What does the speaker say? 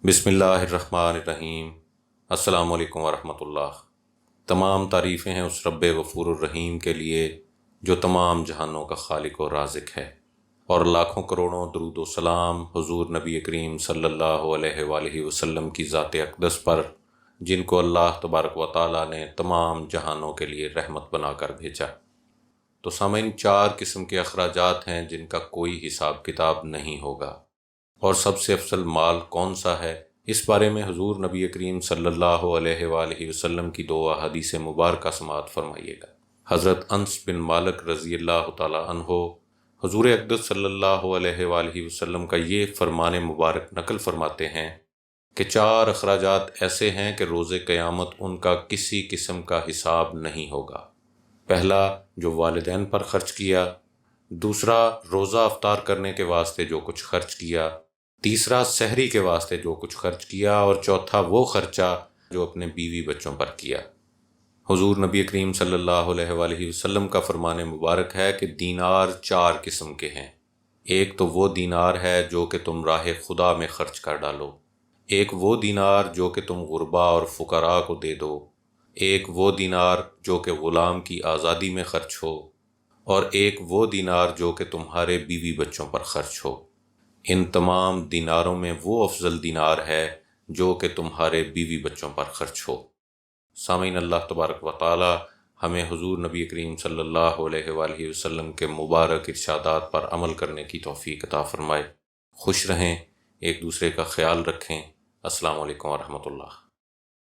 بسم اللہ الرحمن الرحیم۔ السلام علیکم ورحمۃ اللہ۔ تمام تعریفیں ہیں اس رب غفور الرحیم کے لیے جو تمام جہانوں کا خالق و رازق ہے، اور لاکھوں کروڑوں درود و سلام حضور نبی کریم صلی اللہ علیہ وآلہ وسلم کی ذات اقدس پر، جن کو اللہ تبارک و تعالیٰ نے تمام جہانوں کے لیے رحمت بنا کر بھیجا۔ تو سامعین، 4 قسم کے اخراجات ہیں جن کا کوئی حساب کتاب نہیں ہوگا، اور سب سے افضل مال کون سا ہے، اس بارے میں حضور نبی کریم صلی اللہ علیہ وآلہ وسلم کی 2 احادیث مبارکہ سماعت فرمائیے گا۔ حضرت انس بن مالک رضی اللہ تعالی عنہ حضور اقدس صلی اللہ علیہ وآلہ وسلم کا یہ فرمان مبارک نقل فرماتے ہیں کہ 4 اخراجات ایسے ہیں کہ روز قیامت ان کا کسی قسم کا حساب نہیں ہوگا۔ پہلا، جو والدین پر خرچ کیا، دوسرا، روزہ افطار کرنے کے واسطے جو کچھ خرچ کیا، تیسرا، سحری کے واسطے جو کچھ خرچ کیا، اور چوتھا وہ خرچہ جو اپنے بیوی بچوں پر کیا۔ حضور نبی کریم صلی اللہ علیہ وآلہ وسلم کا فرمان مبارک ہے کہ دینار 4 قسم کے ہیں۔ ایک تو وہ دینار ہے جو کہ تم راہ خدا میں خرچ کر ڈالو، ایک وہ دینار جو کہ تم غربا اور فقراء کو دے دو، ایک وہ دینار جو کہ غلام کی آزادی میں خرچ ہو، اور ایک وہ دینار جو کہ تمہارے بیوی بچوں پر خرچ ہو۔ ان تمام دیناروں میں وہ افضل دینار ہے جو کہ تمہارے بیوی بچوں پر خرچ ہو۔ سامعین، اللہ تبارک و تعالی ہمیں حضور نبی کریم صلی اللہ علیہ وآلہ وسلم کے مبارک ارشادات پر عمل کرنے کی توفیق عطا فرمائے۔ خوش رہیں، ایک دوسرے کا خیال رکھیں۔ السلام علیکم ورحمۃ اللہ۔